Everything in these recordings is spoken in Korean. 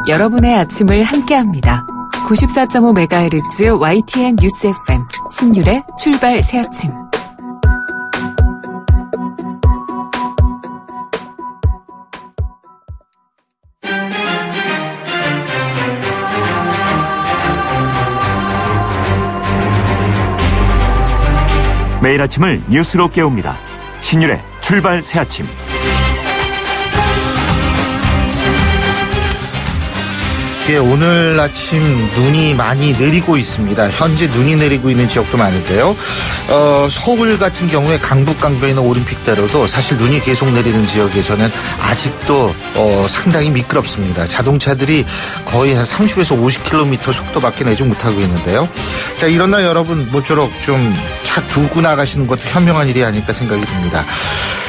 여러분의 아침을 함께합니다. 94.5MHz YTN 뉴스 FM 신율의 출발 새아침. 매일 아침을 뉴스로 깨웁니다. 신율의 출발 새아침. 예, 오늘 아침 눈이 많이 내리고 있습니다. 현재 눈이 내리고 있는 지역도 많은데요. 서울 같은 경우에 강북 강변이나 올림픽대로도 사실 눈이 계속 내리는 지역에서는 아직도 상당히 미끄럽습니다. 자동차들이 거의 한 30에서 50km 속도밖에 내지 못하고 있는데요. 자, 이런 날 여러분 모쪼록 좀 차 두고 나가시는 것도 현명한 일이 아닐까 생각이 듭니다.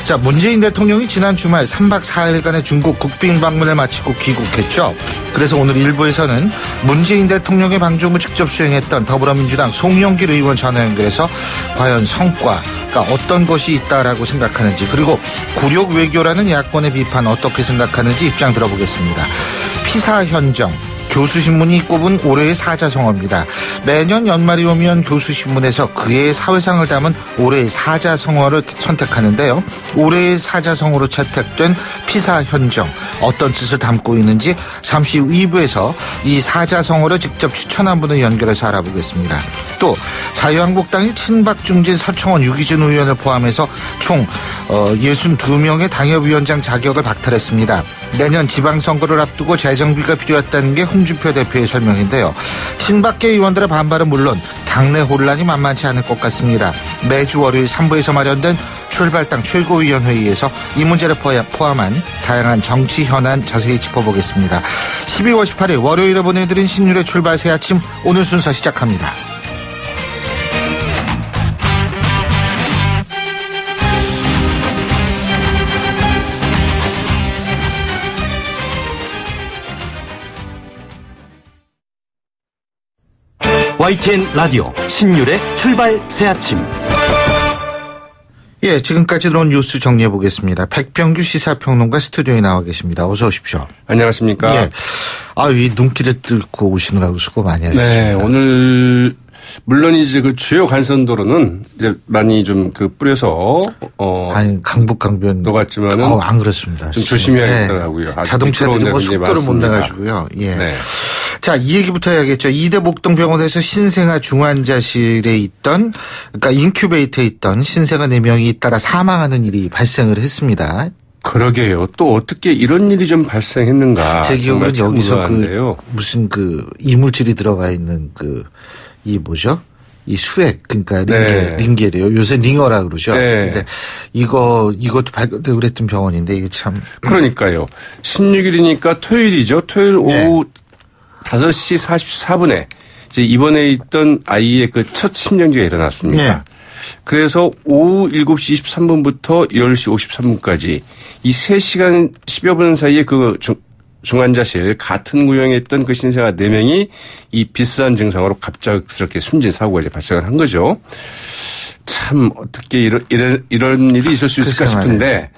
자, 문재인 대통령이 지난 주말 3박 4일간의 중국 국빈 방문을 마치고 귀국했죠. 그래서 오늘 일부에서는 문재인 대통령의 방중을 직접 수행했던 더불어민주당 송영길 의원 전화 연결해서 과연 성과가 어떤 것이 있다라고 생각하는지, 그리고 굴욕 외교라는 야권의 비판 어떻게 생각하는지 입장 들어보겠습니다. 피사 현정, 교수신문이 꼽은 올해의 사자성어입니다. 매년 연말이 오면 교수신문에서 그의 사회상을 담은 올해의 사자성어를 선택하는데요. 올해의 사자성어로 채택된 피사 현정, 어떤 뜻을 담고 있는지 잠시 후 2부에서 이 사자성어를 직접 추천한 분을 연결해서 알아보겠습니다. 또 자유한국당이 친박중진 서청원, 유기준 의원을 포함해서 총 62명의 당협위원장 자격을 박탈했습니다. 내년 지방선거를 앞두고 재정비가 필요했다는 게 홍준표 대표의 설명인데요. 친박계 의원들의 반발은 물론 당내 혼란이 만만치 않을 것 같습니다. 매주 월요일 3부에서 마련된 출발당 최고위원회의에서 이 문제를 포함한 다양한 정치 현안 자세히 짚어보겠습니다. 12월 18일 월요일에 보내드린 신율의 출발 새 아침, 오늘 순서 시작합니다. YTN 라디오 신율의 출발 새아침. 예, 지금까지 들어온 뉴스 정리해 보겠습니다. 백병규 시사평론가 스튜디오에 나와 계십니다. 어서 오십시오. 안녕하십니까. 예. 이 눈길을 뚫고 오시느라고 수고 많이 하셨습니다. 네, 오늘 물론 이제 그 주요 간선도로는 이제 많이 좀 뿌려서 아니 강북 강변 녹았지만은 안 그렇습니다. 좀 조심해야겠더라고요. 네. 자동차들이 속도를 못 내가지고요. 예. 네. 자, 이 얘기부터 해야겠죠. 이대 목동병원에서 신생아 중환자실에 있던, 그러니까 인큐베이터에 있던 신생아 4명이 잇따라 사망하는 일이 발생을 했습니다. 그러게요. 또 어떻게 이런 일이 좀 발생했는가. 제 기억은 여기서 무슨 이물질이 들어가 있는 이 수액, 그러니까 링겔이에요. 요새 링어라 그러죠. 네. 근데 이것도 발견되고 그랬던 병원인데 이게 참. 그러니까요. 16일이니까 토요일이죠. 토요일 오후 5시 44분에 이제 입원해 있던 아이의 첫 심정지가 일어났습니다. 네. 그래서 오후 7시 23분부터 10시 53분까지 이 3시간 10여 분 사이에 중환자실 같은 구역에 있던 신생아 4명이 이 비슷한 증상으로 갑작스럽게 숨진 사고가 이제 발생을 한 거죠. 참 어떻게 이런 일이 있을 수 있을까 싶은데,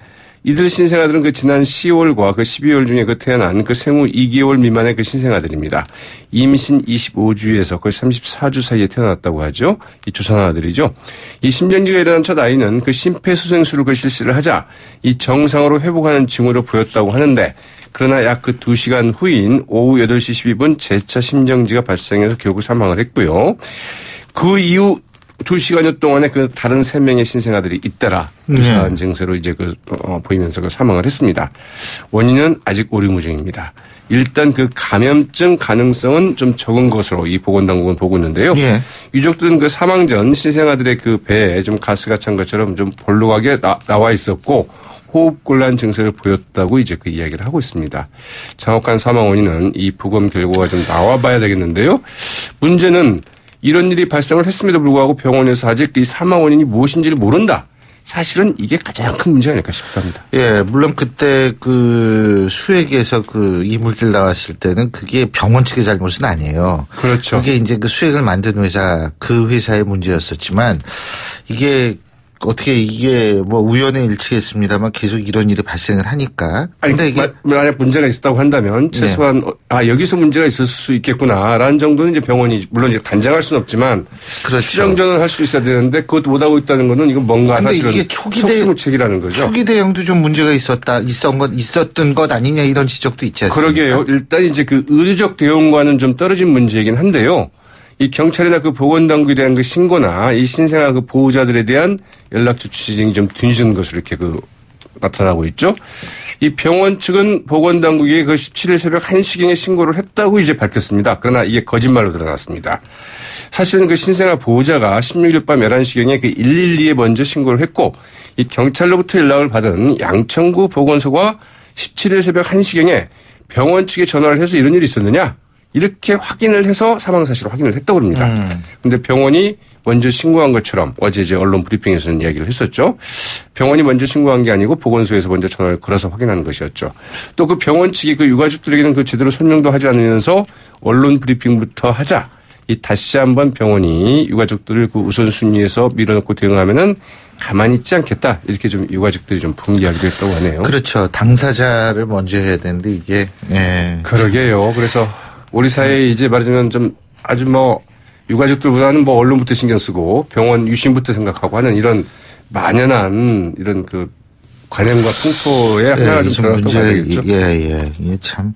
이들 신생아들은 지난 10월과 12월 중에 태어난 생후 2개월 미만의 신생아들입니다. 임신 25주에서 거의 34주 사이에 태어났다고 하죠. 이 조산아들이죠. 이 심정지가 일어난 첫 아이는 심폐소생술을 실시를 하자 이 정상으로 회복하는 징후를 보였다고 하는데, 그러나 약 2시간 후인 오후 8시 12분 재차 심정지가 발생해서 결국 사망을 했고요. 그 이후 2시간여 동안에 다른 3명의 신생아들이 잇따라 유사한 증세로 이제 보이면서 사망을 했습니다. 원인은 아직 오리무중입니다. 일단 감염증 가능성은 좀 적은 것으로 이 보건당국은 보고 있는데요. 예. 유족들은 사망 전 신생아들의 배에 좀 가스가 찬 것처럼 좀 볼록하게 나와 있었고, 호흡곤란 증세를 보였다고 이제 이야기를 하고 있습니다. 정확한 사망 원인은 이 부검 결과가 좀 나와봐야 되겠는데요. 문제는 이런 일이 발생을 했음에도 불구하고 병원에서 아직 이 사망 원인이 무엇인지를 모른다. 사실은 이게 가장 큰 문제가 아닐까 싶습니다. 예, 물론 그때 수액에서 이물질 나왔을 때는 그게 병원 측의 잘못은 아니에요. 그렇죠. 그게 이제 수액을 만든 회사, 그 회사의 문제였었지만, 이게 어떻게 이게 뭐 우연의 일치겠습니다만 계속 이런 일이 발생을 하니까. 아니, 근데 이게 만약 문제가 있었다고 한다면 최소한 여기서 문제가 있을 수 있겠구나라는 정도는 이제 병원이 물론 이제 단정할 수는 없지만 그렇죠. 추정전을 할 수 있어야 되는데 그것도 못 하고 있다는 거는 이건 뭔가 사실은 이게 속수무책이라는 거죠. 초기 대응도 좀 문제가 있었던 것 아니냐 이런 지적도 있지 않습니까? 그러게요. 일단 이제 그 의료적 대응과는 좀 떨어진 문제이긴 한데요. 이 경찰이나 그 보건당국에 대한 그 신고나 이 신생아 그 보호자들에 대한 연락조치 등이 좀 뒤늦은 것으로 이렇게 나타나고 있죠. 이 병원 측은 보건당국이 그 17일 새벽 1시경에 신고를 했다고 이제 밝혔습니다. 그러나 이게 거짓말로 드러났습니다. 사실은 그 신생아 보호자가 16일 밤 11시경에 그 112에 먼저 신고를 했고 이 경찰로부터 연락을 받은 양천구 보건소가 17일 새벽 1시경에 병원 측에 전화를 해서 이런 일이 있었느냐? 이렇게 확인을 해서 사망 사실을 확인을 했다고 합니다. 그런데 병원이 먼저 신고한 것처럼 어제 이제 언론 브리핑에서는 이야기를 했었죠. 병원이 먼저 신고한 게 아니고 보건소에서 먼저 전화를 걸어서 확인하는 것이었죠. 또 그 병원 측이 그 유가족들에게는 그 제대로 설명도 하지 않으면서 언론 브리핑부터 하자. 이 다시 한번 병원이 유가족들을 그 우선순위에서 밀어넣고 대응하면은 가만히 있지 않겠다. 이렇게 좀 유가족들이 좀 분개하기도 했다고 하네요. 그렇죠. 당사자를 먼저 해야 되는데 이게. 예. 그러게요. 그래서 우리 사회에 이제 말하자면 좀 아주 뭐 유가족들보다는 뭐 언론부터 신경 쓰고 병원 유심부터 생각하고 하는 이런 만연한 이런 그 관행과 풍토에 하나가 좀 들어갔다고 봐야 되겠죠. 예. 이게 참.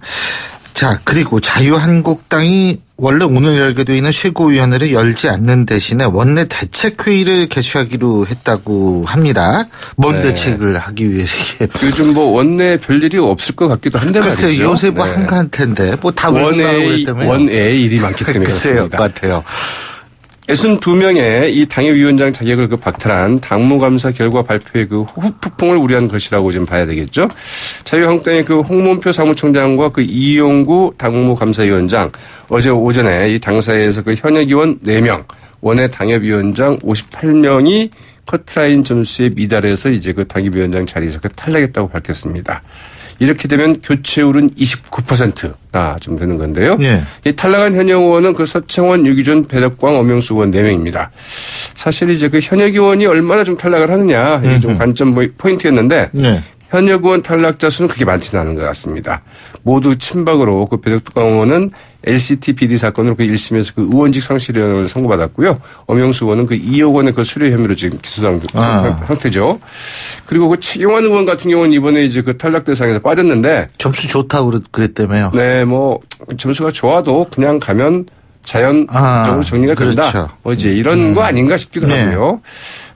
자, 그리고 자유한국당이 원래 오늘 열게 되어 있는 최고위원회를 열지 않는 대신에 원내 대책회의를 개최하기로 했다고 합니다. 뭔 대책을 하기 위해서. 요즘 뭐 원내 별일이 없을 것 같기도 한데 말이죠. 글쎄요. 요새 뭐 한가한 텐데 뭐 다 원외의 일이 많기 때문에 그렇습니다. 것 같아요. 62명의 이 당협위원장 자격을 그 박탈한 당무감사 결과 발표의 그 후폭풍을 우려한 것이라고 좀 봐야 되겠죠. 자유한국당의 그 홍문표 사무총장과 그 이용구 당무감사위원장 어제 오전에 이 당사에서 그 현역 의원 4명, 원외 당협위원장 58명이 커트라인 점수에 미달해서 이제 그 당협위원장 자리에서 그 탈락했다고 밝혔습니다. 이렇게 되면 교체율은 29%가 좀 되는 건데요. 예. 이 탈락한 현역 의원은 그 서청원, 유기준, 배덕광, 엄영수 의원 4명입니다. 사실 이제 그 현역 의원이 얼마나 좀 탈락을 하느냐 이게 좀 관점 포인트였는데 예. 현역 의원 탈락자 수는 그렇게 많지는 않은 것 같습니다. 모두 친박으로 그 배덕광 의원은 LCT 비리 사건으로 그 1심에서 그 의원직 상실을 선고받았고요. 엄영수 의원은 그 2억 원의 그 수뢰 혐의로 지금 기소된 상태죠. 그리고 그 최경환 의원 같은 경우는 이번에 이제 그 탈락 대상에서 빠졌는데 점수 좋다고 그랬다며요. 네, 뭐 점수가 좋아도 그냥 가면 자연적으로 정리가 된다. 그렇죠. 이제 이런 거 아닌가 싶기도 하고요.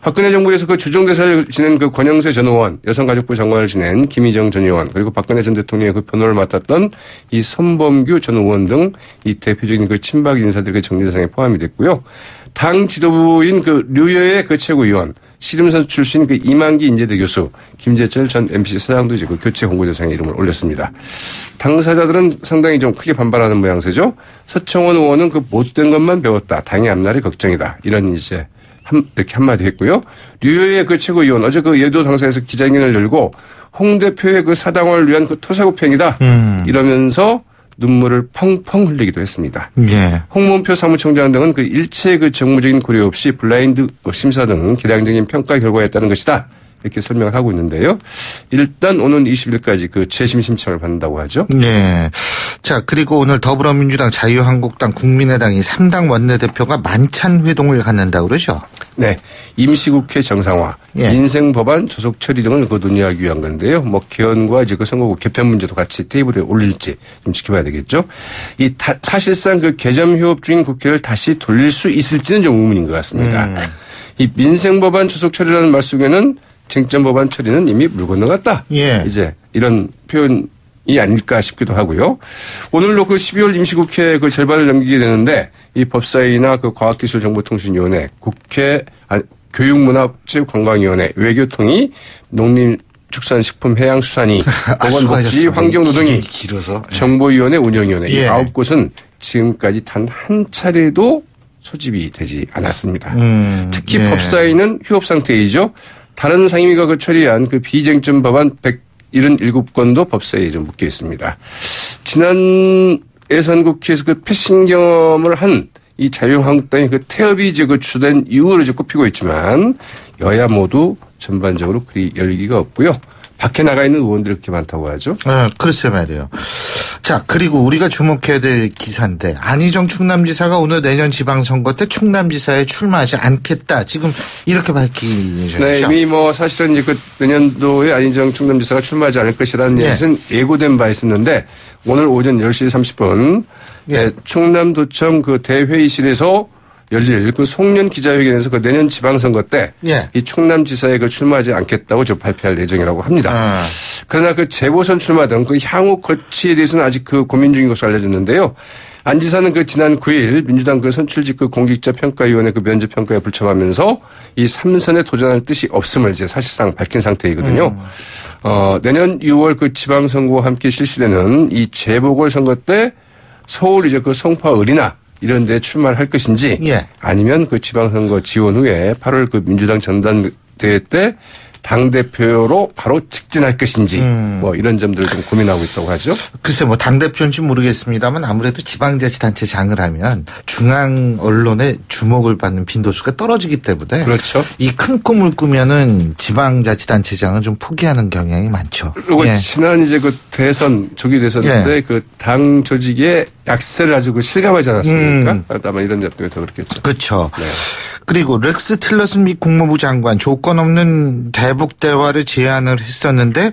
박근혜 정부에서 그 주정대사를 지낸 그 권영세 전 의원, 여성가족부 장관을 지낸 김희정 전 의원, 그리고 박근혜 전 대통령의 그 변호를 맡았던 이 선범규 전 의원 등 이 대표적인 그 친박 인사들의 정리 대상에 포함이 됐고요. 당 지도부인 그 류여의 그 최고위원, 씨름선수 출신 그 이만기 인제대 교수, 김재철 전 MBC 사장도 이제 그 교체 홍보 대상에 이름을 올렸습니다. 당사자들은 상당히 좀 크게 반발하는 모양새죠. 서청원 의원은 그 못된 것만 배웠다. 당의 앞날이 걱정이다. 이런 이제 이렇게 한마디 했고요. 류여의 그 최고위원 어제 그 예도 당사에서 기자회견을 열고 홍 대표의 그 사당화를 위한 그 토사구팽이다. 이러면서 눈물을 펑펑 흘리기도 했습니다. 예. 홍문표 사무총장 등은 그 일체의 그 정무적인 고려 없이 블라인드 심사 등 계량적인 평가 결과에 따른 것이다. 이렇게 설명을 하고 있는데요. 일단 오는 20일까지 그 재심 신청을 받는다고 하죠. 네. 자, 그리고 오늘 더불어민주당, 자유한국당, 국민의당이 3당 원내대표가 만찬 회동을 갖는다고 그러죠. 네. 임시국회 정상화, 민생법안 조속 처리 등을 그 논의하기 위한 건데요. 뭐 개헌과 이제 그 선거구 개편 문제도 같이 테이블에 올릴지 좀 지켜봐야 되겠죠. 사실상 그 개점 휴업 중인 국회를 다시 돌릴 수 있을지는 좀 의문인 것 같습니다. 이 민생법안 조속 처리라는 말 속에는 쟁점 법안 처리는 이미 물 건너갔다. 예. 이제 이런 표현이 아닐까 싶기도 하고요. 오늘로 그 12월 임시국회 그 절반을 넘기게 되는데 이 법사위나 그 과학기술정보통신위원회, 국회 교육문화체육관광위원회, 외교통위, 농림축산식품해양수산위, 보건복지, 환경노동위, 정보위원회, 운영위원회 이 9곳은 지금까지 단 한 차례도 소집이 되지 않았습니다. 특히 법사위는 휴업 상태이죠. 다른 상임위가 그 처리한 그 비쟁점 법안 177건도 법사위에 좀 묶여 있습니다. 지난 예산국회에서 그 패싱 경험을 한 이 자유한국당의 그 태업이 이제 그 주된 이유로 이제 꼽히고 있지만 여야 모두 전반적으로 그리 열기가 없고요. 밖에 나가 있는 의원들이 그렇게 많다고 하죠. 글쎄 말이에요. 자, 그리고 우리가 주목해야 될 기사인데 안희정 충남지사가 오늘 내년 지방선거 때 충남지사에 출마하지 않겠다. 지금 이렇게 밝히셨죠. 네, 이미 사실은 이제 그 내년도에 안희정 충남지사가 출마하지 않을 것이라는 얘기는 예고된 바 있었는데 오늘 오전 10시 30분 충남도청 그 대회의실에서 열릴 그 송년 기자회견에서 그 내년 지방선거 때 이 충남지사에 그 출마하지 않겠다고 저 발표할 예정이라고 합니다. 그러나 그 재보선 출마 등 그 향후 거취에 대해서는 아직 그 고민 중인 것으로 알려졌는데요. 안 지사는 그 지난 9일 민주당 그 선출직 그 공직자 평가위원회 그 면접 평가에 불참하면서 이 3선에 도전할 뜻이 없음을 이제 사실상 밝힌 상태이거든요. 내년 6월 그 지방선거와 함께 실시되는 이 재보궐선거 때 서울 이제 그 송파 을이나 이런 데 출마를 할 것인지 아니면 그 지방선거 지원 후에 8월 그 민주당 전당대회 때 당대표로 바로 직진할 것인지 이런 점들을 좀 고민하고 있다고 하죠. 글쎄 당대표인지 모르겠습니다만 아무래도 지방자치단체장을 하면 중앙 언론의 주목을 받는 빈도수가 떨어지기 때문에 그렇죠. 이 큰 꿈을 꾸면은 지방자치단체장은 좀 포기하는 경향이 많죠. 그리고 지난 이제 그 조기 대선 때 그 당 조직의 약세를 아주 그 실감하지 않았습니까? 아마 이런 점들이 더 그렇겠죠. 그렇죠. 네. 그리고 렉스 틸러슨 미 국무부 장관 조건 없는 대북 대화를 제안을 했었는데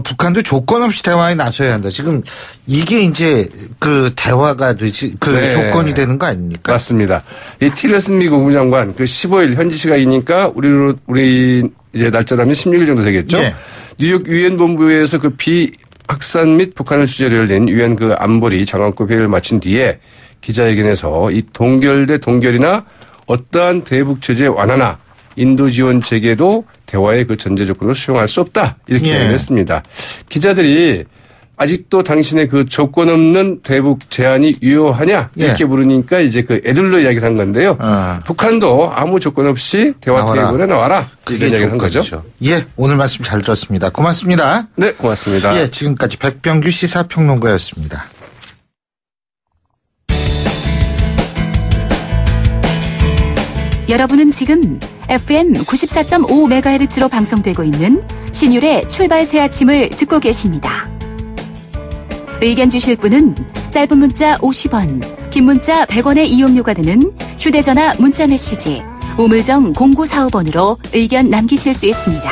북한도 조건 없이 대화에 나서야 한다. 지금 이게 이제 그 대화가 되지 조건이 되는 거 아닙니까? 맞습니다. 이 틸러슨 미 국무부 장관 그 15일 현지 시각이니까 우리 이제 날짜라면 16일 정도 되겠죠. 뉴욕 유엔 본부에서 그 비확산 및 북한을 주제로 열린 유엔 그 안보리 장관급 회의를 마친 뒤에 기자회견에서 이 동결 대 동결이나 어떠한 대북 제재 완화나 인도 지원 체계도 대화의 그 전제 조건으로 수용할 수 없다. 이렇게 얘기했습니다. 기자들이 아직도 당신의 그 조건 없는 대북 제안이 유효하냐 이렇게 물으니까 이제 그 애들로 이야기를 한 건데요. 북한도 아무 조건 없이 대화 테이블에 나와라. 이런 이야기를 한 거죠. 오늘 말씀 잘 들었습니다. 고맙습니다. 네, 고맙습니다. 지금까지 백병규 시사평론가였습니다. 여러분은 지금 FM 94.5MHz로 방송되고 있는 신율의 출발 새 아침을 듣고 계십니다. 의견 주실 분은 짧은 문자 50원, 긴 문자 100원의 이용료가 드는 휴대전화 문자메시지 우물정 0945번으로 의견 남기실 수 있습니다.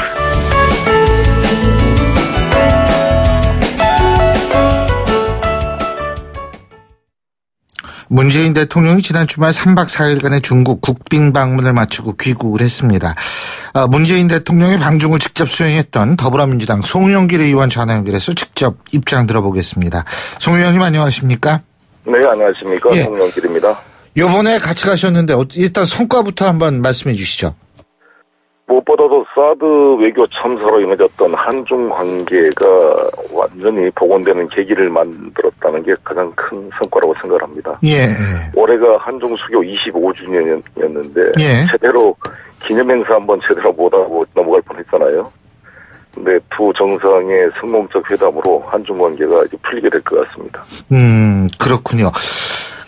문재인 대통령이 지난 주말 3박 4일간의 중국 국빈 방문을 마치고 귀국을 했습니다. 문재인 대통령의 방중을 직접 수행했던 더불어민주당 송영길 의원 전화 연결해서 직접 입장 들어보겠습니다. 송 의원님 안녕하십니까? 네, 안녕하십니까. 송영길입니다. 이번에 같이 가셨는데 일단 성과부터 한번 말씀해 주시죠. 무엇보다도 사드 외교 참사로 인해졌던 한중 관계가 완전히 복원되는 계기를 만들었다는 게 가장 큰 성과라고 생각을 합니다. 올해가 한중 수교 25주년이었는데 제대로 기념행사 한번 제대로 못하고 넘어갈 뻔했잖아요. 근데 두 정상의 성공적 회담으로 한중 관계가 이제 풀리게 될 것 같습니다. 그렇군요.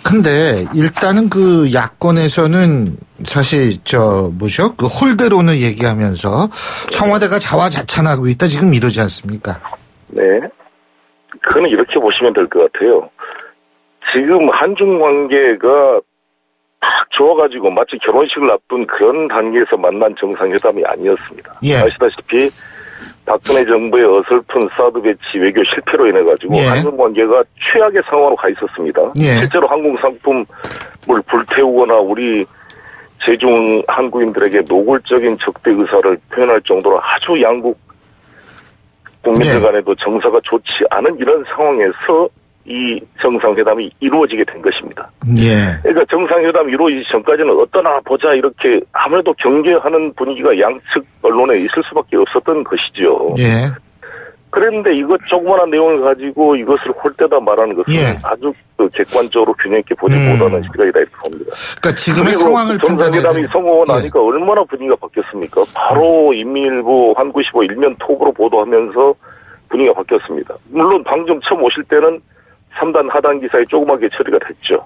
근데 일단은 그 야권에서는 사실 그 홀대론을 얘기하면서 청와대가 자화자찬하고 있다 지금 이러지 않습니까? 네. 그거는 이렇게 보시면 될 것 같아요. 지금 한중 관계가 딱 좋아가지고 마치 결혼식을 앞둔 그런 단계에서 만난 정상회담이 아니었습니다. 아시다시피 박근혜 정부의 어설픈 사드 배치 외교 실패로 인해가지고 한중 관계가 최악의 상황으로 가 있었습니다. 실제로 한국 상품을 불태우거나 우리 제중 한국인들에게 노골적인 적대 의사를 표현할 정도로 아주 양국 국민들 간에도 정서가 좋지 않은 이런 상황에서 이 정상회담이 이루어지게 된 것입니다. 그러니까 정상회담이 이루어지기 전까지는 어떠나 보자 이렇게 아무래도 경계하는 분위기가 양측 언론에 있을 수밖에 없었던 것이죠. 그런데 이것 조그마한 내용을 가지고 이것을 홀대다 말하는 것은 아주 객관적으로 균형 있게 보지 못하는 시각이다 이렇게 봅니다. 그러니까 지금의 상황을 판단해야 정상회담이 성공하고 나니까 얼마나 분위기가 바뀌었습니까? 바로 인민일보 환구시보 일면 톱으로 보도하면서 분위기가 바뀌었습니다. 물론 방금 처음 오실 때는 3단 하단 기사에 조그맣게 처리가 됐죠.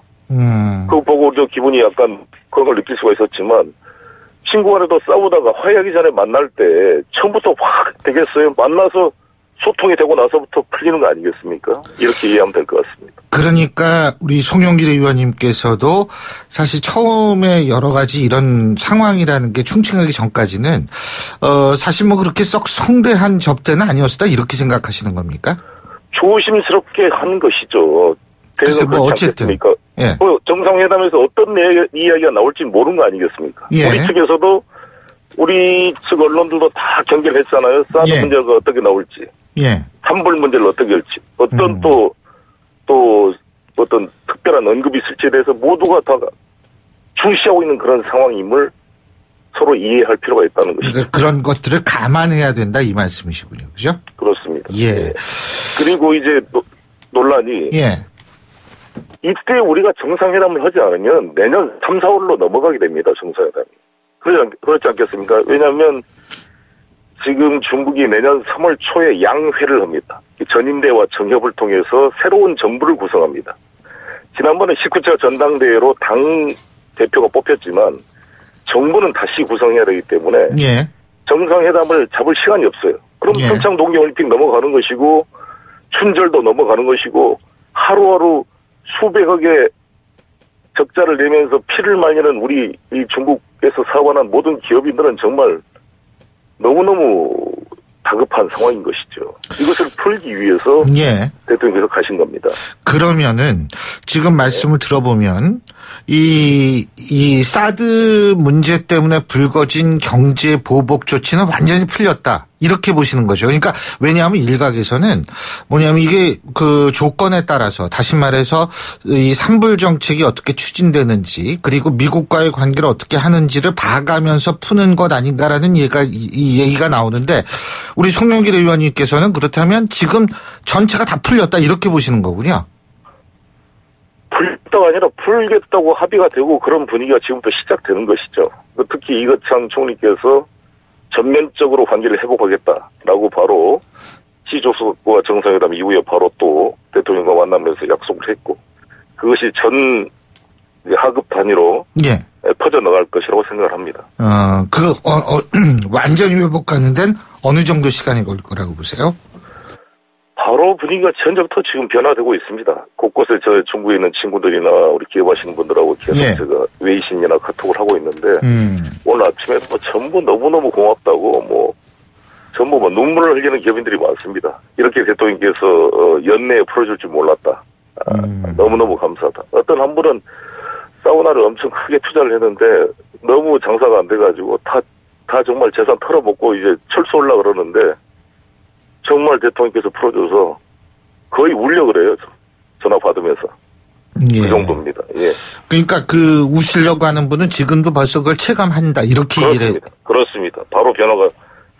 그거 보고 기분이 약간 그런 걸 느낄 수가 있었지만 친구 간에도 싸우다가 화해하기 전에 만날 때 처음부터 확 되겠어요? 만나서 소통이 되고 나서부터 풀리는 거 아니겠습니까? 이렇게 이해하면 될 것 같습니다. 그러니까 우리 송영길 의원님께서도 사실 처음에 여러 가지 이런 상황이라는 게 충칭하기 전까지는 사실 뭐 그렇게 썩 성대한 접대는 아니었다 이렇게 생각하시는 겁니까? 조심스럽게 한 것이죠. 글쎄 뭐 어쨌든 예. 뭐 정상회담에서 어떤 이야기가 나올지 모르는 거 아니겠습니까? 예. 우리 측에서도 우리 측 언론들도 다 경계를 했잖아요. 사드 예. 문제가 어떻게 나올지, 예. 환불 문제를 어떻게 할지, 어떤 또 어떤 특별한 언급이 있을지에 대해서 모두가 다 주시하고 있는 그런 상황임을 서로 이해할 필요가 있다는 것이죠. 그러니까 그런 것들을 감안해야 된다 이 말씀이시군요, 그죠? 그렇습니다. 예. 그리고 이제 논란이 예. 이때 우리가 정상회담을 하지 않으면 내년 3, 4월로 넘어가게 됩니다. 정상회담이. 그렇지 않겠습니까? 왜냐하면 지금 중국이 내년 3월 초에 양회를 합니다. 전인대와 정협을 통해서 새로운 정부를 구성합니다. 지난번에 19차 전당대회로 당 대표가 뽑혔지만 정부는 다시 구성해야 되기 때문에 예. 정상회담을 잡을 시간이 없어요. 그럼 예. 평창 동계올림픽 넘어가는 것이고 춘절도 넘어가는 것이고 하루하루 수백억의 적자를 내면서 피를 말리는 우리 이 중국에서 사업하는 모든 기업인들은 정말 너무너무 다급한 상황인 것이죠. 이것을 풀기 위해서 예. 대통령께서 가신 겁니다. 그러면은 지금 말씀을 들어보면 이 사드 문제 때문에 불거진 경제 보복 조치는 완전히 풀렸다. 이렇게 보시는 거죠. 그러니까 왜냐하면 일각에서는 뭐냐면 이게 그 조건에 따라서 다시 말해서 이 삼불 정책이 어떻게 추진되는지 그리고 미국과의 관계를 어떻게 하는지를 봐가면서 푸는 것 아닌가라는 이 얘기가 나오는데 우리 송영길 의원님께서는 그렇다면 지금 전체가 다 풀렸다 이렇게 보시는 거군요. 풀렸다가 아니라 풀겠다고 합의가 되고 그런 분위기가 지금부터 시작되는 것이죠. 특히 이거창 총리께서 전면적으로 관계를 회복하겠다라고 바로 시 조수국과 정상회담 이후에 바로 또 대통령과 만나면서 약속을 했고 그것이 전 하급 단위로 예. 퍼져나갈 것이라고 생각을 합니다. 완전히 회복하는 데는 어느 정도 시간이 걸릴 거라고 보세요? 바로 분위기가 현재부터 지금 변화되고 있습니다. 곳곳에 저 중국에 있는 친구들이나 우리 기업하시는 분들하고 계속 예. 제가 웨이신이나 카톡을 하고 있는데 오늘 아침에도 뭐 전부 너무너무 고맙다고 전부 눈물을 흘리는 기업인들이 많습니다. 이렇게 대통령께서 연내에 풀어줄 줄 몰랐다. 너무너무 감사하다. 어떤 한 분은 사우나를 엄청 크게 투자를 했는데 너무 장사가 안 돼가지고 다 정말 재산 털어먹고 이제 철수하려고 그러는데 정말 대통령께서 풀어줘서 거의 울려 그래요. 전화 받으면서. 예. 그 정도입니다. 예. 그러니까 그 우시려고 하는 분은 지금도 벌써 그걸 체감한다. 이렇게 얘기를. 그렇습니다. 바로 변화가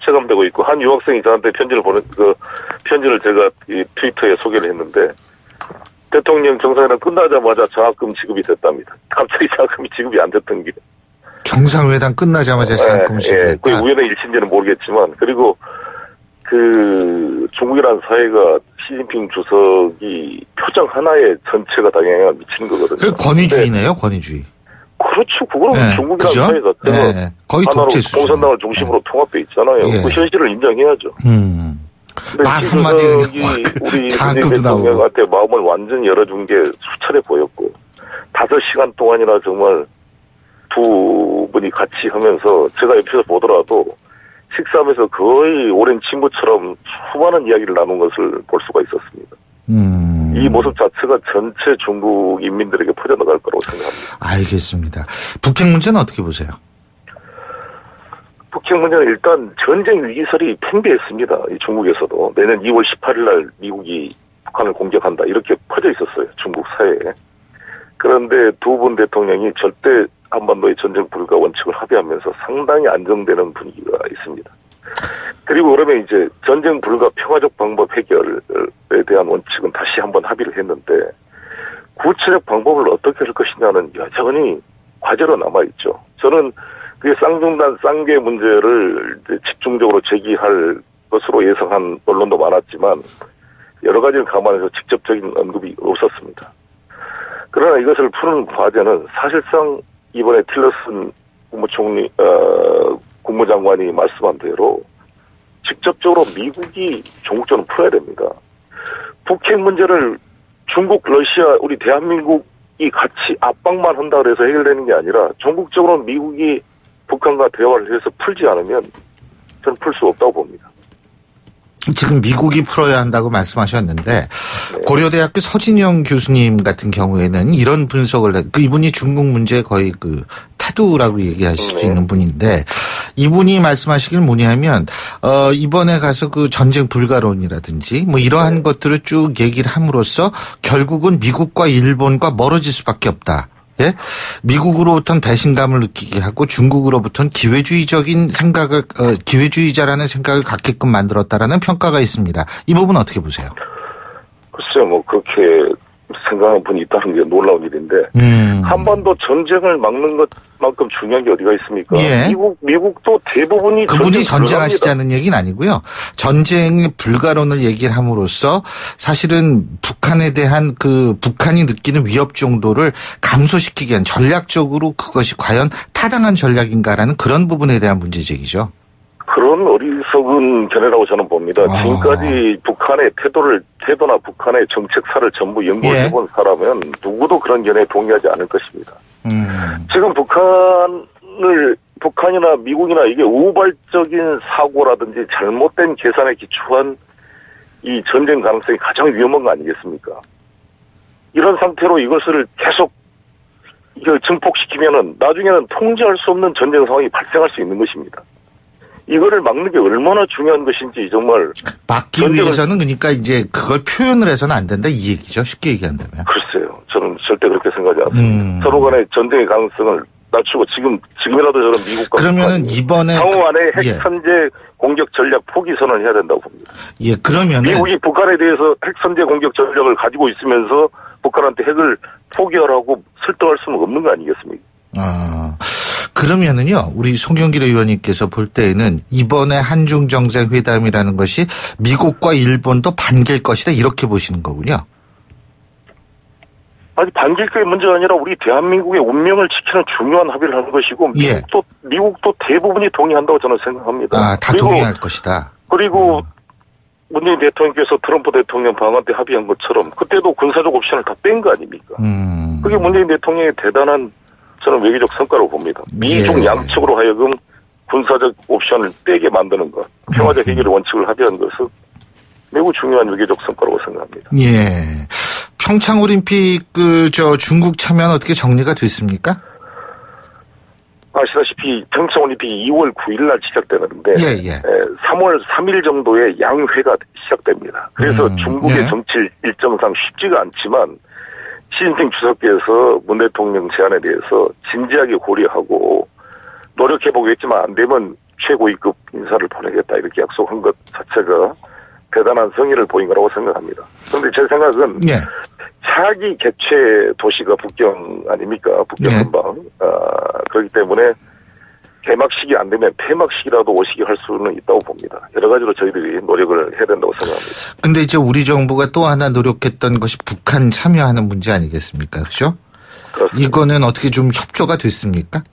체감되고 있고 한 유학생이 저한테 편지를 편지를 제가 이 트위터에 소개를 했는데 대통령 정상회담 끝나자마자 장학금 지급이 됐답니다. 갑자기 장학금이 지급이 안 됐던 게. 정상회담 끝나자마자 장학금을 지급했다. 그게 우연의 일치인지는 모르겠지만 그리고 그 중국이라는 사회가 시진핑 주석이 표정 하나에 전체가 다 영향을 미치는 거거든요. 그 권위주의네요, 권위주의. 그렇죠. 그거는 네, 중국이라는 그죠? 사회가 네, 거의 독재 수준. 공산당을 중심으로 통합돼 있잖아요. 예. 그 현실을 인정해야죠. 말 한마디에 우리 장학금도 문재인 나오고. 대통령한테 마음을 완전히 열어준 게 수차례 보였고 5시간 동안이나 정말 두 분이 같이 하면서 제가 옆에서 보더라도 식사하면서 거의 오랜 친구처럼 수많은 이야기를 나눈 것을 볼 수가 있었습니다. 이 모습 자체가 전체 중국 인민들에게 퍼져나갈 거라고 생각합니다. 알겠습니다. 북핵 문제는 어떻게 보세요? 북핵 문제는 일단 전쟁 위기설이 팽배했습니다. 이 중국에서도 내년 2월 18일 날 미국이 북한을 공격한다 이렇게 퍼져 있었어요. 중국 사회에. 그런데 두 분 대통령이 절대 한반도의 전쟁 불가 원칙을 합의하면서 상당히 안정되는 분위기가 있습니다. 그리고 그러면 이제 전쟁 불가 평화적 방법 해결에 대한 원칙은 다시 한번 합의를 했는데 구체적 방법을 어떻게 할 것이냐는 여전히 과제로 남아있죠. 저는 그게 쌍중단 쌍계 문제를 이제 집중적으로 제기할 것으로 예상한 언론도 많았지만 여러 가지를 감안해서 직접적인 언급이 없었습니다. 그러나 이것을 푸는 과제는 사실상 이번에 틸러슨 국무장관이 말씀한 대로 직접적으로 미국이 종국전을 풀어야 됩니다. 북핵 문제를 중국, 러시아, 우리 대한민국이 같이 압박만 한다 그래서 해결되는 게 아니라 전국적으로 미국이 북한과 대화를 해서 풀지 않으면 저는 풀 수 없다고 봅니다. 지금 미국이 풀어야 한다고 말씀하셨는데 네. 고려대학교 서진영 교수님 같은 경우에는 이런 분석을 이분이 중국 문제 거의 태두라고 얘기하실 수 있는 분인데 이분이 말씀하시길 뭐냐면 이번에 가서 전쟁 불가론이라든지 뭐 이러한 것들을 쭉 얘기를 함으로써 결국은 미국과 일본과 멀어질 수밖에 없다. 예? 미국으로부터는 배신감을 느끼게 하고 중국으로부터는 기회주의자라는 생각을 갖게끔 만들었다라는 평가가 있습니다. 이 부분 어떻게 보세요? 글쎄요, 그렇게 생각하는 분이 있다는 게 놀라운 일인데 한반도 전쟁을 막는 것만큼 중요한 게 어디가 있습니까? 예. 미국도 대부분이 그분이 전쟁하시자는 얘기는 아니고요. 전쟁의 불가론을 얘기를 함으로써 사실은 북한에 대한 북한이 느끼는 위협 정도를 감소시키기 위한 전략적으로 그것이 과연 타당한 전략인가라는 그런 부분에 대한 문제제기죠. 그런 어리석은 견해라고 저는 봅니다. 지금까지 북한의 태도나 북한의 정책사를 전부 연구해본 사람은 누구도 그런 견해에 동의하지 않을 것입니다. 지금 북한이나 미국이나 이게 우발적인 사고라든지 잘못된 계산에 기초한 이 전쟁 가능성이 가장 위험한 거 아니겠습니까? 이런 상태로 이것을 계속 이걸 증폭시키면은 나중에는 통제할 수 없는 전쟁 상황이 발생할 수 있는 것입니다. 이거를 막는 게 얼마나 중요한 것인지 정말 막기 위해서는 그러니까 이제 그걸 표현을 해서는 안 된다 이 얘기죠. 쉽게 얘기한다면. 글쎄요. 저는 절대 그렇게 생각하지 않습니다. 서로 간의 전쟁의 가능성을 낮추고 지금이라도 저는 미국과 그러면은 이번에 향후 안에 핵선제 공격 전략 포기선언을 해야 된다고 봅니다. 예, 그러면은 미국이 북한에 대해서 핵선제 공격 전략을 가지고 있으면서 북한한테 핵을 포기하라고 설득할 수는 없는 거 아니겠습니까? 그러면은요, 우리 송영길 의원님께서 볼 때에는 이번에 한중 정상회담이라는 것이 미국과 일본도 반길 것이다 이렇게 보시는 거군요. 아니 반길 게 문제가 아니라 우리 대한민국의 운명을 지키는 중요한 합의를 하는 것이고 미국도 대부분이 동의한다고 저는 생각합니다. 다 동의할 것이다. 그리고 문재인 대통령께서 트럼프 대통령 방한 때 합의한 것처럼 그때도 군사적 옵션을 다 뺀 거 아닙니까? 그게 문재인 대통령의 대단한 저는 외교적 성과라고 봅니다. 미중 양측으로 하여금 군사적 옵션을 빼게 만드는 것, 평화적 해결 원칙을 합의한 것은 매우 중요한 외교적 성과라고 생각합니다. 예. 평창올림픽 중국 참여는 어떻게 정리가 됐습니까? 아시다시피 평창올림픽이 2월 9일 날 시작되는데 3월 3일 정도에 양회가 시작됩니다. 그래서 중국의 정치 일정상 쉽지가 않지만 시진핑 주석께서 문 대통령 제안에 대해서 진지하게 고려하고 노력해보고 했지만 안 되면 최고위급 인사를 보내겠다 이렇게 약속한 것 자체가 대단한 성의를 보인 거라고 생각합니다. 그런데 제 생각은 차기 개최 도시가 북경 아닙니까? 북경 근방. 그렇기 때문에 개막식이 안 되면 폐막식이라도 오시게 할 수는 있다고 봅니다. 여러 가지로 저희들이 노력을 해야 된다고 생각합니다. 근데 이제 우리 정부가 또 하나 노력했던 것이 북한 참여하는 문제 아니겠습니까? 그렇죠? 그렇습니다. 이거는 어떻게 좀 협조가 됐습니까?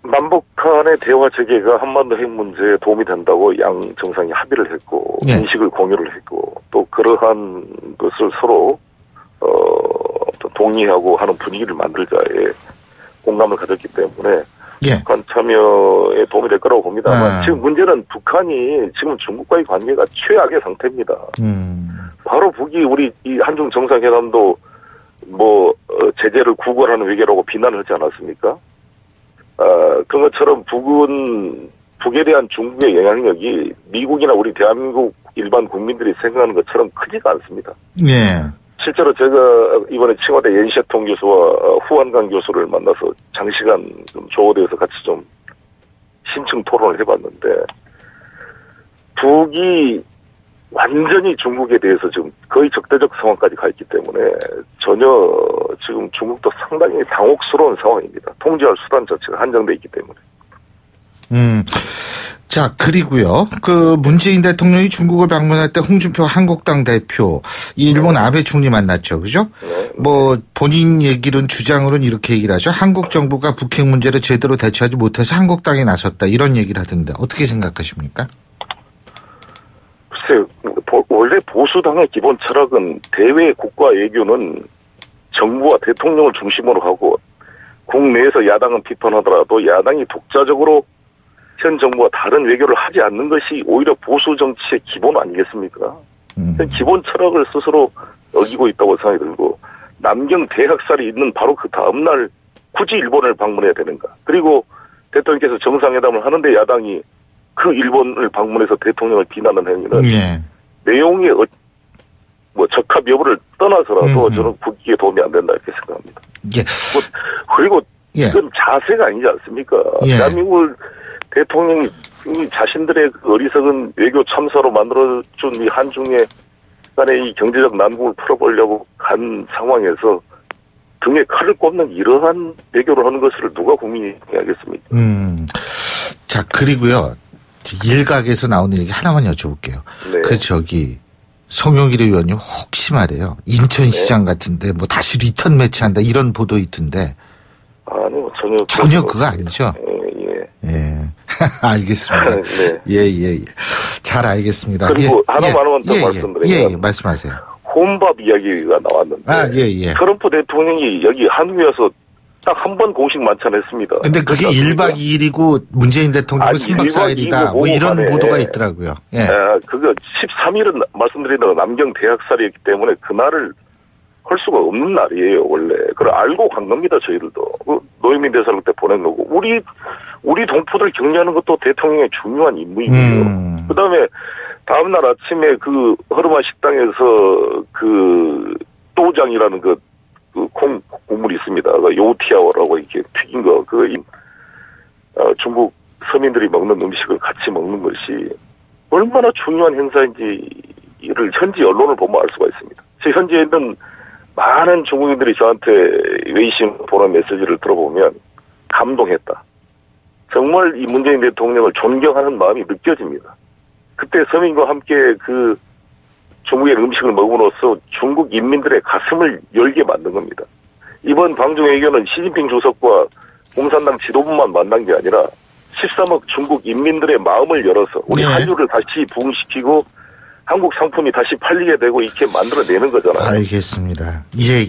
남북 간의 대화 재개가 한반도 핵 문제에 도움이 된다고 양 정상이 합의를 했고 인식을 공유를 했고 또 그러한 것을 서로 동의하고 하는 분위기를 만들자에 공감을 가졌기 때문에 북한 참여에 도움이 될 거라고 봅니다만 지금 문제는 북한이 지금 중국과의 관계가 최악의 상태입니다. 바로 북이 우리 이 한중 정상회담도 제재를 구걸하는 외교라고 비난을 하지 않았습니까? 그런 것처럼 북에 대한 중국의 영향력이 미국이나 우리 대한민국 일반 국민들이 생각하는 것처럼 크지가 않습니다. 실제로 제가 이번에 칭화대 연셰통 교수와 후한강 교수를 만나서 장시간 좀 조어대에서 같이 좀 심층 토론을 해봤는데 북이 완전히 중국에 대해서 지금 거의 적대적 상황까지 가 있기 때문에 전혀 지금 중국도 상당히 당혹스러운 상황입니다. 통제할 수단 자체가 한정돼 있기 때문에. 자, 그리고요. 문재인 대통령이 중국을 방문할 때 홍준표 한국당 대표, 이 일본 아베 총리 만났죠. 그죠? 본인 얘기는 주장으로는 이렇게 얘기를 하죠. 한국 정부가 북핵 문제를 제대로 대처하지 못해서 한국당에 나섰다. 이런 얘기를 하던데 어떻게 생각하십니까? 글쎄요. 원래 보수당의 기본 철학은 대외 국가 외교는 정부와 대통령을 중심으로 하고 국내에서 야당은 비판하더라도 야당이 독자적으로 현 정부와 다른 외교를 하지 않는 것이 오히려 보수 정치의 기본 아니겠습니까? 기본 철학을 스스로 어기고 있다고 생각이 들고 남경 대학살이 있는 바로 그 다음날 굳이 일본을 방문해야 되는가? 그리고 대통령께서 정상회담을 하는데 야당이 그 일본을 방문해서 대통령을 비난하는 행위는 내용의 적합 여부를 떠나서라도 저는 국익에 도움이 안 된다 이렇게 생각합니다. 예. 그리고 이건 자세가 아니지 않습니까? 대한민국 대통령이 자신들의 어리석은 외교 참사로 만들어준 이 한중의 간의 이 경제적 난국을 풀어보려고 간 상황에서 등에 칼을 꼽는 이러한 외교를 하는 것을 누가 국민이 하겠습니까? 자, 그리고요. 일각에서 나오는 얘기 하나만 여쭤볼게요. 네. 송영길 의원님 혹시 말이에요. 인천시장 같은데 다시 리턴 매치한다 이런 보도 있던데. 아니요, 전혀 그거 아니죠? 예. 알겠습니다. 네. 예. 잘 알겠습니다. 그리고 하나만 더 말씀드리면. 예, 말씀하세요. 혼밥 이야기가 나왔는데. 트럼프 대통령이 여기 한국에 와서 딱 한 번 공식 만찬했습니다. 근데 그게 1박 2일이고 문재인 대통령은 3박 4일이다. 이런 보도가 있더라고요. 예. 그거 13일은 말씀드린다고 남경 대학살이었기 때문에 그날을 할 수가 없는 날이에요, 원래. 그걸 알고 간 겁니다, 저희들도. 노영민 대사관 때 보낸 거고. 우리 동포들 격려하는 것도 대통령의 중요한 임무이고요. 그 다음에 다음날 아침에 허름한 식당에서 또장이라는 국물이 있습니다. 요티아오라고 이렇게 튀긴 거. 중국 서민들이 먹는 음식을 같이 먹는 것이 얼마나 중요한 행사인지를 현지 언론을 보면 알 수가 있습니다. 현지에 있는 많은 중국인들이 저한테 웨이신 보낸 메시지를 들어보면 감동했다. 정말 이 문재인 대통령을 존경하는 마음이 느껴집니다. 그때 서민과 함께 중국의 음식을 먹음으로써 중국 인민들의 가슴을 열게 만든 겁니다. 이번 방중외교는 시진핑 주석과 공산당 지도부만 만난 게 아니라 13억 중국 인민들의 마음을 열어서 우리 한류를 다시 부흥시키고 한국 상품이 다시 팔리게 되고 이렇게 만들어내는 거잖아요. 알겠습니다. 예.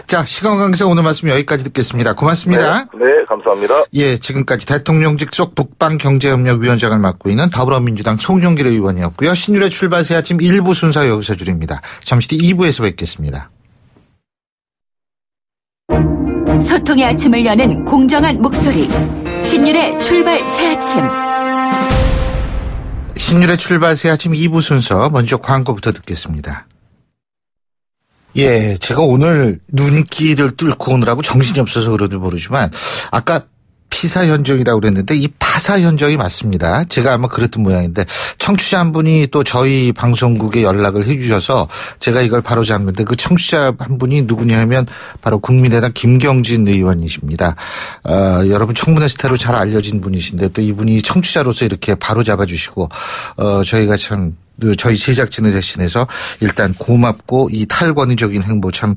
자, 시간 관계상 오늘 말씀 여기까지 듣겠습니다. 고맙습니다. 네, 감사합니다. 예, 지금까지 대통령직 속 북방경제협력위원장을 맡고 있는 더불어민주당 송영길 의원이었고요. 신율의 출발 새 아침 1부 순서 여기서 줄입니다. 잠시 뒤 2부에서 뵙겠습니다. 소통의 아침을 여는 공정한 목소리. 신율의 출발 새 아침. 신율의 출발 새 아침 2부 순서 먼저 광고부터 듣겠습니다. 예, 제가 오늘 눈길을 뚫고 오느라고 정신이 없어서 그런지 모르지만 아까 피사 현정이라고 그랬는데 이 파사 현정이 맞습니다. 제가 아마 그랬던 모양인데 청취자 한 분이 또 저희 방송국에 연락을 해 주셔서 제가 이걸 바로 잡는데 그 청취자 한 분이 누구냐 하면 바로 국민의당 김경진 의원이십니다. 여러분 청문회 스타로 잘 알려진 분이신데 또 이분이 청취자로서 이렇게 바로 잡아주시고 저희가 참 저희 제작진을 대신해서 일단 고맙고 이 탈권위적인 행보 참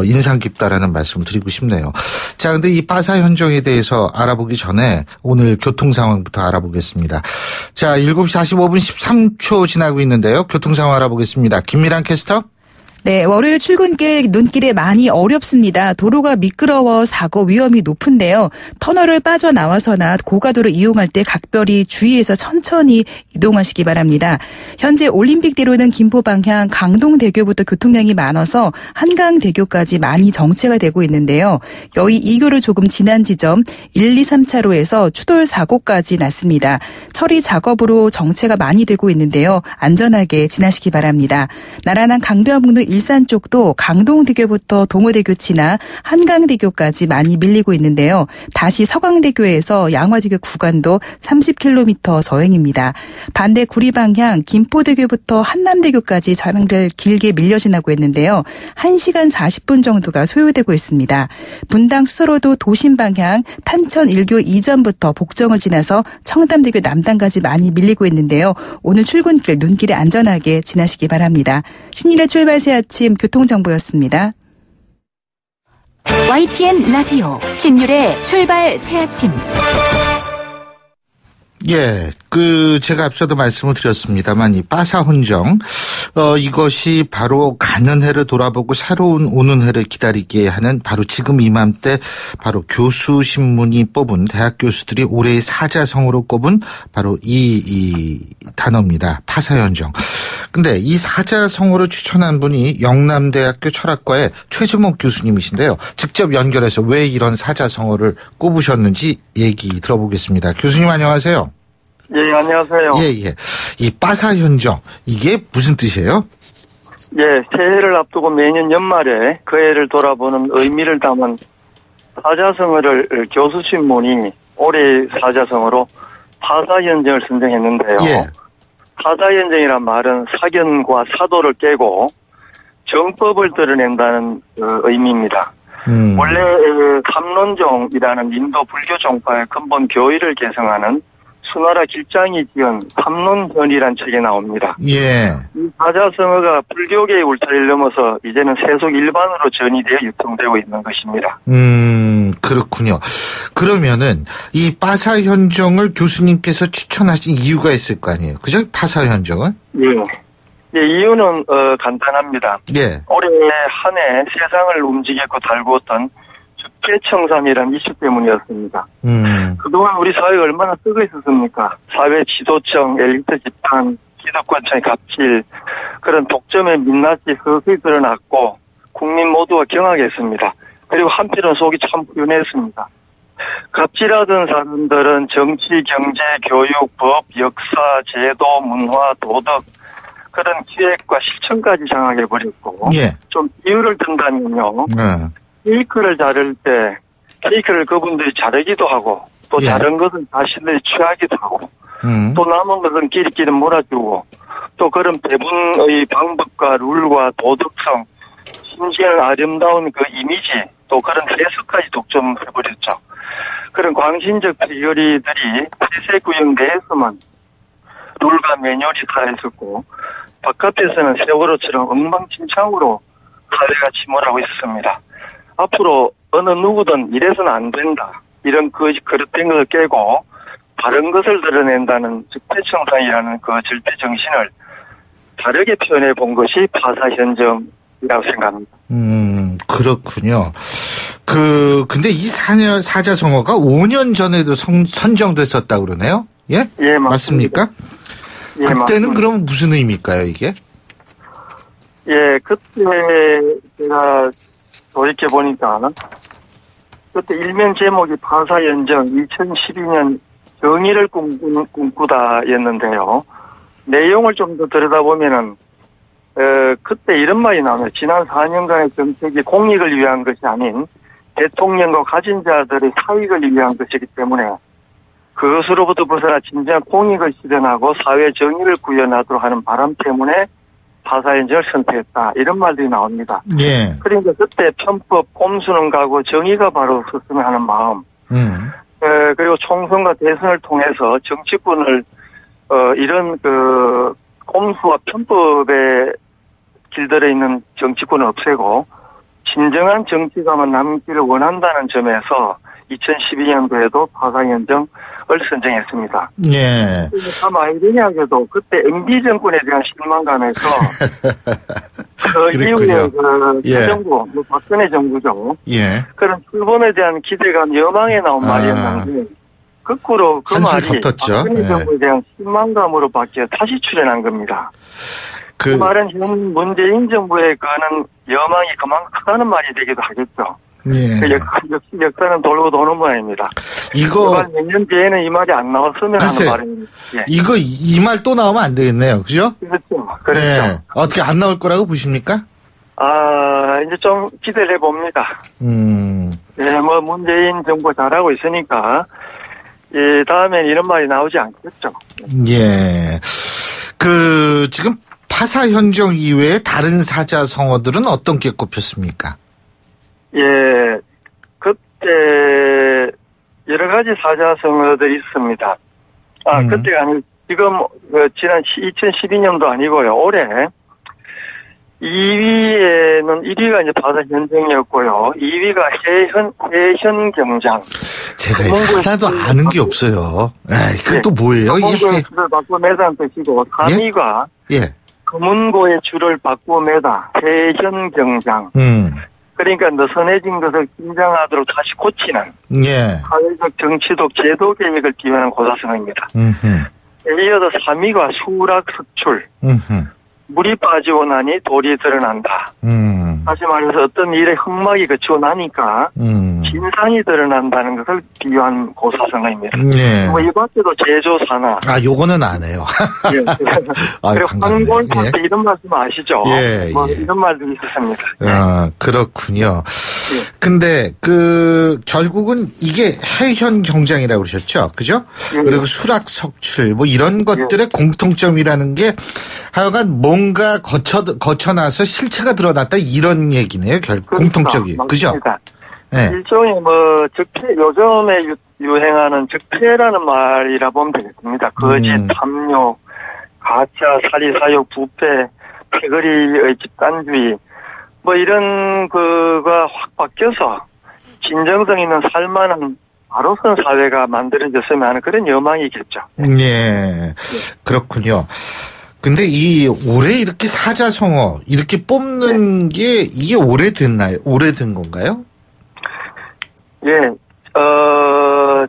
인상 깊다라는 말씀을 드리고 싶네요. 자, 근데 이 파사 현정에 대해서 알아보기 전에 오늘 교통 상황부터 알아보겠습니다. 자, 7시 45분 13초 지나고 있는데요. 교통 상황 알아보겠습니다. 김미란 캐스터. 네, 월요일 출근길 눈길에 많이 어렵습니다. 도로가 미끄러워 사고 위험이 높은데요. 터널을 빠져나와서나 고가도를 이용할 때 각별히 주의해서 천천히 이동하시기 바랍니다. 현재 올림픽대로는 김포 방향 강동대교부터 교통량이 많아서 한강대교까지 많이 정체가 되고 있는데요. 여의 2교를 조금 지난 지점 1, 2, 3차로에서 추돌 사고까지 났습니다. 처리 작업으로 정체가 많이 되고 있는데요. 안전하게 지나시기 바랍니다. 나란한 강대암북로 일산 쪽도 강동대교부터 동호대교 지나 한강대교까지 많이 밀리고 있는데요. 다시 서강대교에서 양화대교 구간도 30km 서행입니다. 반대 구리 방향 김포대교부터 한남대교까지 차량들 길게 밀려 지나고 있는데요. 1시간 40분 정도가 소요되고 있습니다. 분당 수서로도 도심 방향 탄천 1교 이전부터 복정을 지나서 청담대교 남단까지 많이 밀리고 있는데요. 오늘 출근길 눈길에 안전하게 지나시기 바랍니다. 신일의 출발 새 아침 교통정보였습니다. YTN 라디오 신율의 출발 새 아침. 예, 제가 앞서도 말씀을 드렸습니다만, 이 빠사혼정, 이것이 바로 가는 해를 돌아보고 새로운 오는 해를 기다리게 하는 바로 지금 이맘때 바로 교수신문이 뽑은 대학 교수들이 올해의 사자성어로 꼽은 바로 이 단어입니다. 빠사현정. 근데 이 사자성어를 추천한 분이 영남대학교 철학과의 최주목 교수님이신데요. 직접 연결해서 왜 이런 사자성어를 꼽으셨는지 얘기 들어보겠습니다. 교수님 안녕하세요. 예, 안녕하세요. 예. 이 빠사현정, 이게 무슨 뜻이에요? 예, 새해를 앞두고 매년 연말에 그 해를 돌아보는 의미를 담은 사자성어를 교수신문이 올해의 사자성어로 파사현정을 선정했는데요. 예. 파사현정이란 말은 사견과 사도를 깨고 정법을 드러낸다는 의미입니다. 원래 삼론종이라는 인도 불교 종파의 근본 교의를 개성하는 수나라 길장이 지은 삼론현이라는 책에 나옵니다. 예. 이 사자성어가 불교계의 울타리를 넘어서 이제는 세속 일반으로 전이되어 유통되고 있는 것입니다. 그렇군요. 그러면은 이 빠사현정을 교수님께서 추천하신 이유가 있을 거 아니에요? 그죠? 빠사현정은? 예, 이유는 간단합니다. 예. 올해 한 해 세상을 움직였고 달구었던 주체청산이라는 이슈 때문이었습니다. 그동안 우리 사회가 얼마나 썩어 있었습니까? 사회 지도청, 엘리트 집단, 기득권층의 갑질, 그런 독점의 민낯이 서서히 드러났고 국민 모두가 경악했습니다. 그리고 한편으로는 속이 참 후련했습니다. 갑질하던 사람들은 정치, 경제, 교육, 법, 역사, 제도, 문화, 도덕 그런 기획과 실천까지 장악해버렸고 예. 좀 이유를 든다면요. 케이크를 자를 때 케이크를 그분들이 자르기도 하고 또 예. 자른 것은 자신들이 취하기도 하고 또 남은 것은 끼리끼리 몰아주고 또 그런 배분의 방법과 룰과 도덕성 심지어는 아름다운 그 이미지 또 그런 해석까지 독점해버렸죠. 그런 광신적 비거리들이 폐쇄 구역 내에서만 룰과 매뉴얼이 살아있었고 바깥에서는 세월호처럼 엉망진창으로 사회가 침몰하고 있습니다. 앞으로 어느 누구든 이래서는 안 된다. 이런 그릇된 것을 깨고 다른 것을 드러낸다는 적폐청산이라는 그 절대 정신을 다르게 표현해 본 것이 파사현정이라고 생각합니다. 그렇군요. 근데 이 사자성어가 5년 전에도 선정됐었다고 그러네요? 예? 예, 맞습니까? 예, 그때는 맞습니다. 그럼 무슨 의미일까요, 이게? 예, 그때 제가 돌이켜보니까 그때 일면 제목이 파사현정 2012년 정의를 꿈꾸다였는데요. 내용을 좀 더 들여다보면은 그때 이런 말이 나와요. 지난 4년간의 정책이 공익을 위한 것이 아닌 대통령과 가진 자들의 사익을 위한 것이기 때문에 그것으로부터 벗어나 진정한 공익을 실현하고 사회 정의를 구현하도록 하는 바람 때문에 파사현정을 선택했다. 이런 말들이 나옵니다. 예. 그러니까 그때 편법, 꼼수는 가고 정의가 바로 섰으면 하는 마음. 그리고 총선과 대선을 통해서 정치권을 이런 그 꼼수와 편법에 길들여 있는 정치권을 없애고 진정한 정치가만 남기를 원한다는 점에서 2012년도에도 파사현정을 선정했습니다. 예. 참 아이러니하게도 그때 MB 정권에 대한 실망감에서 그 이후에 그 정부, 박근혜 정부죠. 예. 그런 출범에 대한 기대감, 여망에 나온 말이었는데 거꾸로 그 말이 박근혜 정부에 대한 실망감으로 바뀌어 다시 출현한 겁니다. 그 말은 현 문재인 정부의 그는 여망이 그만큼 크다는 말이 되기도 하겠죠. 예. 역시 역사는 돌고 도는 모양입니다. 이거 몇 년 뒤에는 이 말이 안 나왔으면 글쎄, 하는 말입니다. 예. 이거 이 말 또 나오면 안 되겠네요. 그죠? 그렇죠. 예. 어떻게 안 나올 거라고 보십니까? 이제 좀 기대를 해봅니다. 네, 뭐 문재인 정부 잘하고 있으니까 다음엔 이런 말이 나오지 않겠죠. 예. 지금 파사 현정 이외에 다른 사자성어들은 어떤 게 꼽혔습니까? 예, 그때 여러 가지 사자성어들이 있습니다. 그때가 아니고 지금 지난 2012년도 아니고요. 올해 1위가 이제 파사 현정이었고요. 2위가 해현 경장. 제가 하나도 아는 게 없어요. 그게 또 뭐예요? 금은고의 줄을 바꾸어 매다는 뜻이고 3위가 금은고의 줄을 바꾸어 매다. 해현 경장. 그러니까 선해진 것을 긴장하도록 다시 고치는 사회적 정치적 제도 개혁을 기원하는 고사성어입니다. 이어서 3위가 수락석출. 물이 빠지고 나니 돌이 드러난다. 다시 말해서 어떤 일의 흑막이 그치고 나니까 진상이 드러난다는 것을 비유한 고사성어입니다. 뭐 이 밖에도 제조산화. 요거는 안 해요. 예. 그리고 황골파트 이런 말씀 아시죠? 뭐 이런 말도 있었습니다. 그렇군요. 근데 결국은 이게 해현 경장이라고 그러셨죠? 그죠? 그리고 수락석출 뭐 이런 것들의 공통점이라는 게 하여간 뭔가 거쳐나서 실체가 드러났다 이런 얘기네요. 결국 공통적이. 그죠? 일종의 적폐, 요즘에 유행하는 적폐라는 말이라 보면 되겠습니다. 거짓, 탐욕, 가짜, 사리사욕, 부패, 패거리의 집단주의, 뭐 이런 거가 확 바뀌어서 진정성 있는 살만한 바로선 사회가 만들어졌으면 하는 그런 여망이겠죠. 예, 그렇군요. 근데 올해 이렇게 사자성어 이렇게 뽑는 게 이게 오래된 건가요? 예,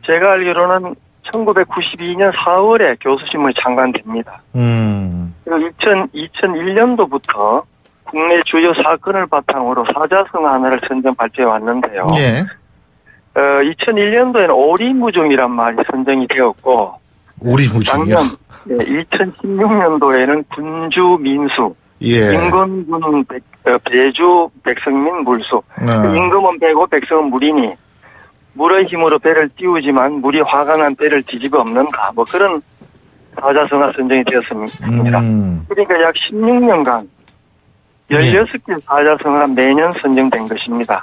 제가 알기로는 1992년 4월에 교수신문에 창간됩니다. 그리고 2001년도부터 국내 주요 사건을 바탕으로 사자성어 하나를 선정 발표해 왔는데요. 2001년도에는 오리무중이란 말이 선정이 되었고, 오리무중이요? 2016년도에는 군주민수, 임금군 배주 백성민 물수, 임금은 배고 백성은 물이니 물의 힘으로 배를 띄우지만 물이 화가 난 배를 뒤집어 엎는다. 뭐 그런 사자성어 선정이 되었습니다. 그러니까 약 16년간 16개 사자성어가 매년 선정된 것입니다.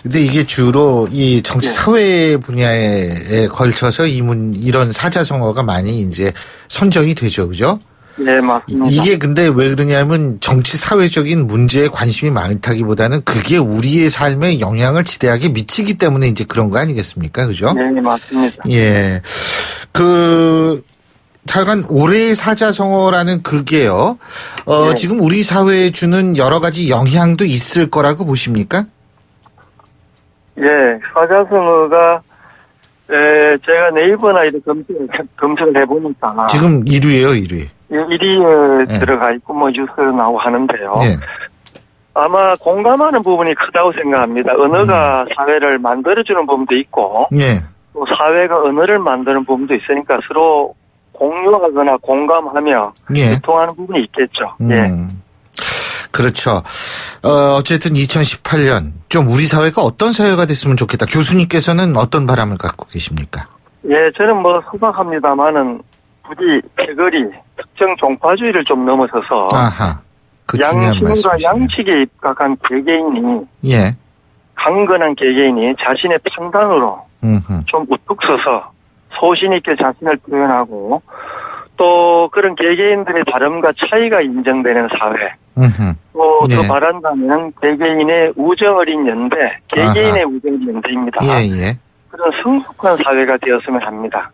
근데 이게 주로 이 정치 사회 분야에 걸쳐서 이런 사자성어가 많이 이제 선정이 되죠. 그죠? 네, 맞습니다. 이게 근데 왜 그러냐면 정치 사회적인 문제에 관심이 많다기보다는 그게 우리의 삶에 영향을 지대하게 미치기 때문에 이제 그런 거 아니겠습니까? 그죠? 네, 맞습니다. 예. 하여간 올해의 사자성어라는 그게요. 지금 우리 사회에 주는 여러 가지 영향도 있을 거라고 보십니까? 예, 사자성어가 제가 네이버나 이렇게 검색을 해보니까 지금 1위예요, 1위. 1위에 들어가 있고 뭐 뉴스에 나오고 하는데요. 아마 공감하는 부분이 크다고 생각합니다. 언어가 사회를 만들어주는 부분도 있고 또 사회가 언어를 만드는 부분도 있으니까 서로 공유하거나 공감하며 소통하는 부분이 있겠죠. 그렇죠. 어쨌든 2018년 좀 우리 사회가 어떤 사회가 됐으면 좋겠다. 교수님께서는 어떤 바람을 갖고 계십니까? 예, 저는 뭐 소박합니다만은 부디 패거리, 특정 종파주의를 좀 넘어서서 양심과 양식에 입각한 개개인이 강건한 개개인이 자신의 판단으로 좀 우뚝 서서 소신 있게 자신을 표현하고 또 그런 개개인들의 다름과 차이가 인정되는 사회. 또 더 말한다면 개개인의 우정 어린 연대, 개개인의 우정 어린 연대입니다. 그런 성숙한 사회가 되었으면 합니다.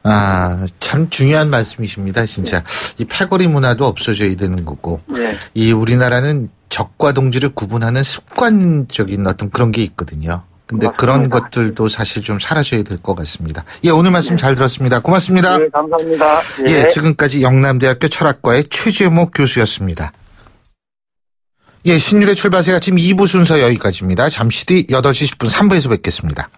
참 중요한 말씀이십니다, 진짜. 이 패거리 문화도 없어져야 되는 거고, 이 우리나라는 적과 동지를 구분하는 습관적인 어떤 그런 게 있거든요. 근데 맞습니다. 그런 것들도 사실 좀 사라져야 될 것 같습니다. 예, 오늘 말씀 잘 들었습니다. 고맙습니다. 네, 감사합니다. 예, 지금까지 영남대학교 철학과의 최재목 교수였습니다. 예, 신율의 출발세가 지금 2부 순서 여기까지입니다. 잠시 뒤 8시 10분 3부에서 뵙겠습니다.